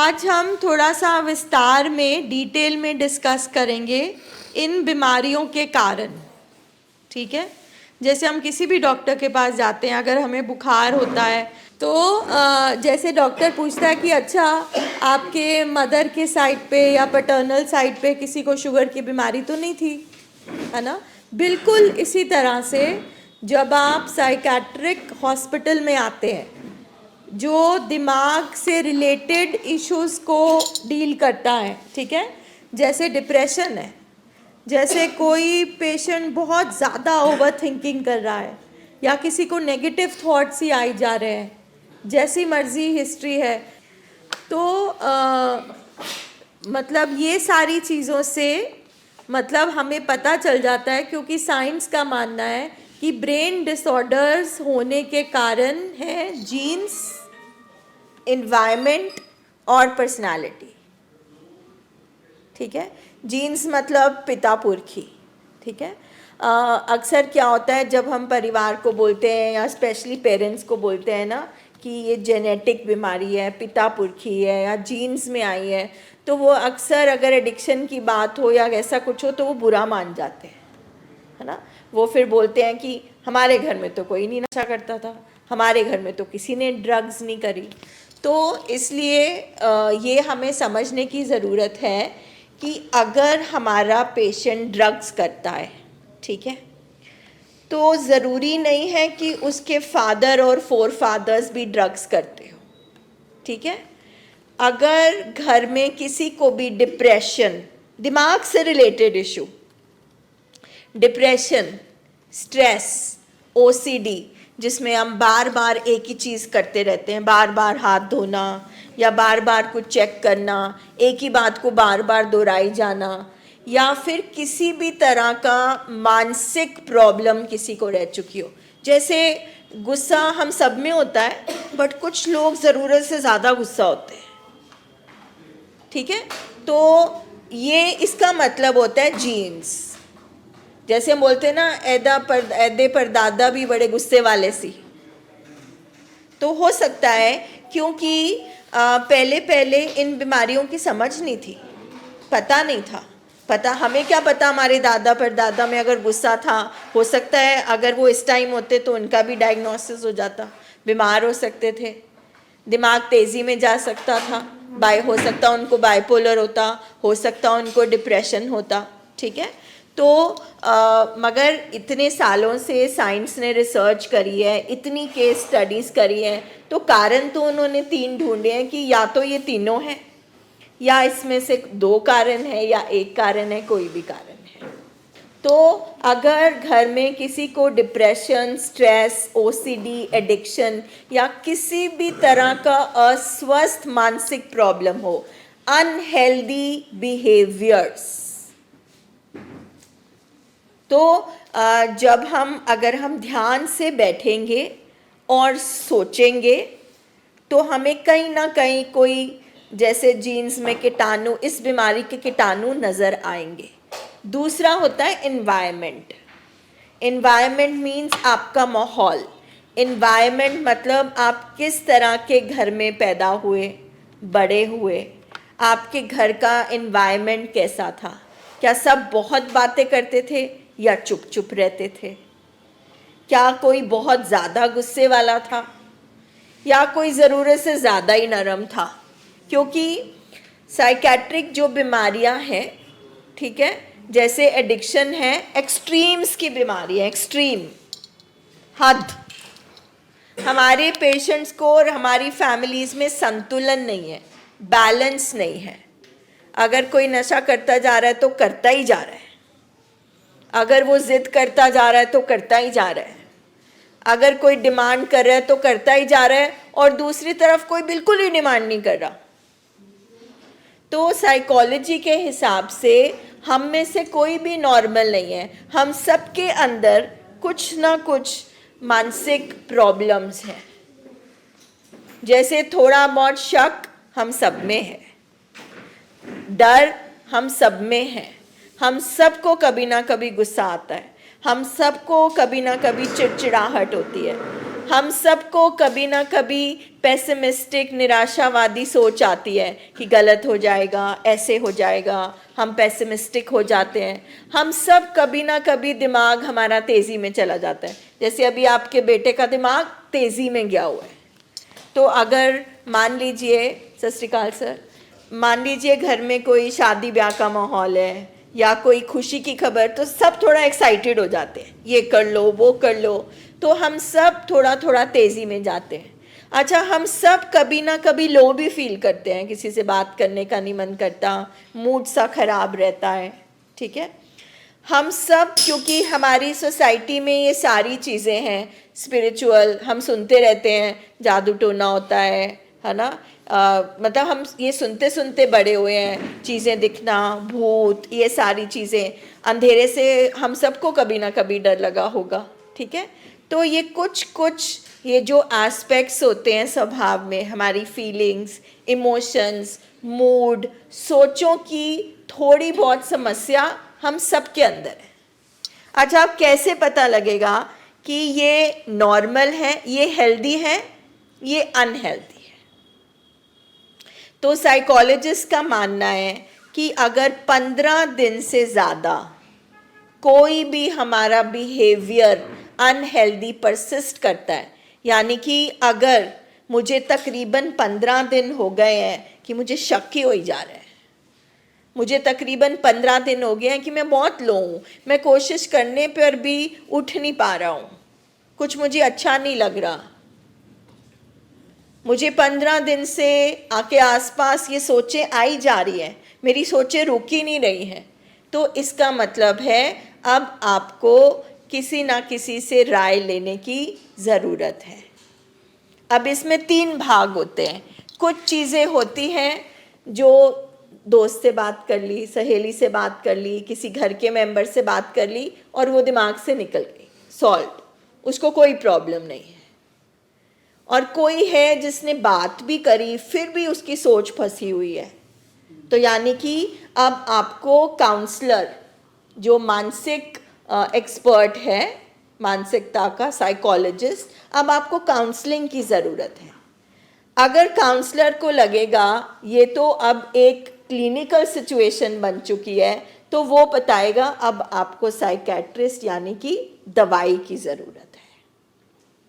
आज हम थोड़ा सा विस्तार में डिटेल में डिस्कस करेंगे इन बीमारियों के कारण। ठीक है, जैसे हम किसी भी डॉक्टर के पास जाते हैं, अगर हमें बुखार होता है तो जैसे डॉक्टर पूछता है कि अच्छा आपके मदर के साइड पे या पैटर्नल साइड पे किसी को शुगर की बीमारी तो नहीं थी, है ना। बिल्कुल इसी तरह से जब आप साइकेट्रिक हॉस्पिटल में आते हैं जो दिमाग से रिलेटेड इश्यूज़ को डील करता है, ठीक है, जैसे डिप्रेशन है, जैसे कोई पेशेंट बहुत ज़्यादा ओवर थिंकिंग कर रहा है या किसी को नेगेटिव थॉट्स ही आई जा रहे हैं, जैसी मर्जी हिस्ट्री है, तो मतलब ये सारी चीज़ों से मतलब हमें पता चल जाता है, क्योंकि साइंस का मानना है कि ब्रेन डिसऑर्डर्स होने के कारण है जीन्स, इन्वायरमेंट और पर्सनालिटी। ठीक है, जीन्स मतलब पिता पुरखी। ठीक है, अक्सर क्या होता है जब हम परिवार को बोलते हैं या स्पेशली पेरेंट्स को बोलते हैं ना कि ये जेनेटिक बीमारी है, पिता पुरखी है या जीन्स में आई है, तो वो अक्सर अगर एडिक्शन की बात हो या ऐसा कुछ हो तो वो बुरा मान जाते हैं, है ना। वो फिर बोलते हैं कि हमारे घर में तो कोई नहीं नशा करता था, हमारे घर में तो किसी ने ड्रग्स नहीं करी। तो इसलिए ये हमें समझने की ज़रूरत है कि अगर हमारा पेशेंट ड्रग्स करता है, ठीक है, तो ज़रूरी नहीं है कि उसके फादर और फोर फादर्स भी ड्रग्स करते हो। ठीक है, अगर घर में किसी को भी डिप्रेशन, दिमाग से related issue, depression, stress, OCD, जिसमें हम बार बार एक ही चीज़ करते रहते हैं, बार बार हाथ धोना या बार बार कुछ चेक करना, एक ही बात को बार बार दोहराई जाना, या फिर किसी भी तरह का मानसिक प्रॉब्लम किसी को रह चुकी हो। जैसे गुस्सा हम सब में होता है, बट कुछ लोग ज़रूरत से ज़्यादा गुस्सा होते हैं। ठीक है, तो ये इसका मतलब होता है जीन्स। जैसे हम बोलते हैं ना ऐदे पर दादा भी बड़े गुस्से वाले सी, तो हो सकता है क्योंकि पहले इन बीमारियों की समझ नहीं थी, पता नहीं था। पता हमें क्या पता हमारे दादा पर दादा में अगर गुस्सा था, हो सकता है अगर वो इस टाइम होते तो उनका भी डायग्नोसिस हो जाता, बीमार हो सकते थे, दिमाग तेज़ी में जा सकता था, हो सकता उनको बाइपोलर होता, हो सकता उनको डिप्रेशन होता। ठीक है, तो मगर इतने सालों से साइंस ने रिसर्च करी है, इतनी केस स्टडीज़ करी है, तो कारण तो उन्होंने 3 ढूंढे हैं कि या तो ये तीनों हैं, या इसमें से 2 कारण है, या 1 कारण है, कोई भी कारण है। तो अगर घर में किसी को डिप्रेशन, स्ट्रेस, ओसीडी, एडिक्शन या किसी भी तरह का अस्वस्थ मानसिक प्रॉब्लम हो, अनहेल्दी बिहेवियर्स, तो अगर हम ध्यान से बैठेंगे और सोचेंगे तो हमें कहीं ना कहीं कोई, जैसे जीन्स में कीटाणु, इस बीमारी के कीटाणु नज़र आएंगे। दूसरा होता है इन्वायरमेंट। इन्वायरमेंट मीन्स आपका माहौल। इन्वायरमेंट मतलब आप किस तरह के घर में पैदा हुए, बड़े हुए, आपके घर का इन्वायरमेंट कैसा था, क्या सब बहुत बातें करते थे या चुप चुप रहते थे, क्या कोई बहुत ज़्यादा गुस्से वाला था या कोई ज़रूरत से ज़्यादा ही नरम था। क्योंकि साइकेट्रिक जो बीमारियां हैं, ठीक है, जैसे एडिक्शन है, एक्सट्रीम्स की बीमारी है, एक्सट्रीम, हद। हमारे पेशेंट्स को और हमारी फैमिलीज़ में संतुलन नहीं है, बैलेंस नहीं है। अगर कोई नशा करता जा रहा है तो करता ही जा रहा है, अगर वो जिद करता जा रहा है तो करता ही जा रहा है, अगर कोई डिमांड कर रहा है तो करता ही जा रहा है, और दूसरी तरफ कोई बिल्कुल ही डिमांड नहीं कर रहा। तो साइकोलॉजी के हिसाब से हम में से कोई भी नॉर्मल नहीं है, हम सबके अंदर कुछ ना कुछ मानसिक प्रॉब्लम्स हैं। जैसे थोड़ा बहुत शक हम सब में है, डर हम सब में है, हम सबको कभी ना कभी गुस्सा आता है, हम सबको कभी ना कभी चिड़चिड़ाहट होती है, हम सबको कभी ना कभी पेसिमिस्टिक निराशावादी सोच आती है कि गलत हो जाएगा, ऐसे हो जाएगा, हम पेसिमिस्टिक हो जाते हैं। हम सब कभी ना कभी दिमाग हमारा तेज़ी में चला जाता है। जैसे अभी आपके बेटे का दिमाग तेज़ी में गया हुआ है। तो अगर मान लीजिए, सत श्री अकाल सर, मान लीजिए घर में कोई शादी ब्याह का माहौल है या कोई खुशी की खबर, तो सब थोड़ा एक्साइटेड हो जाते हैं, ये कर लो वो कर लो, तो हम सब थोड़ा थोड़ा तेज़ी में जाते हैं। अच्छा, हम सब कभी ना कभी लो भी फील करते हैं, किसी से बात करने का नहीं मन करता, मूड सा खराब रहता है, ठीक है। हम सब, क्योंकि हमारी सोसाइटी में ये सारी चीज़ें हैं स्पिरिचुअल, हम सुनते रहते हैं जादू टोना होता है ना, मतलब हम ये सुनते सुनते बड़े हुए हैं, चीज़ें दिखना, भूत, ये सारी चीज़ें, अंधेरे से हम सबको कभी ना कभी डर लगा होगा, ठीक है। तो ये कुछ ये जो एस्पेक्ट्स होते हैं स्वभाव में, हमारी फीलिंग्स, इमोशंस, मूड, सोचों की थोड़ी बहुत समस्या हम सब के अंदर है। अच्छा, अब कैसे पता लगेगा कि ये नॉर्मल है, ये हेल्दी है, ये अनहेल्दी है? तो साइकोलॉजिस्ट का मानना है कि अगर 15 दिन से ज़्यादा कोई भी हमारा बिहेवियर अनहेल्दी परसिस्ट करता है, यानी कि अगर मुझे तकरीबन 15 दिन हो गए हैं कि मुझे शक ही हो ही जा रहा है, मुझे तकरीबन 15 दिन हो गए हैं कि मैं बहुत लो हूँ, मैं कोशिश करने पर भी उठ नहीं पा रहा हूँ, कुछ मुझे अच्छा नहीं लग रहा, मुझे 15 दिन से आके आसपास ये सोचें आई जा रही हैं, मेरी सोचें रुक ही नहीं रही हैं, तो इसका मतलब है अब आपको किसी ना किसी से राय लेने की ज़रूरत है। अब इसमें 3 भाग होते हैं। कुछ चीज़ें होती हैं जो दोस्त से बात कर ली, सहेली से बात कर ली, किसी घर के मेंबर से बात कर ली और वो दिमाग से निकल गई, सॉल्व, उसको कोई प्रॉब्लम नहीं है। और कोई है जिसने बात भी करी फिर भी उसकी सोच फंसी हुई है, तो यानी कि अब आपको काउंसलर, जो मानसिक एक्सपर्ट है, मानसिकता का साइकोलॉजिस्ट, अब आपको काउंसलिंग की ज़रूरत है। अगर काउंसलर को लगेगा ये तो अब एक क्लिनिकल सिचुएशन बन चुकी है, तो वो बताएगा अब आपको साइकेट्रिस्ट यानी कि दवाई की ज़रूरत है।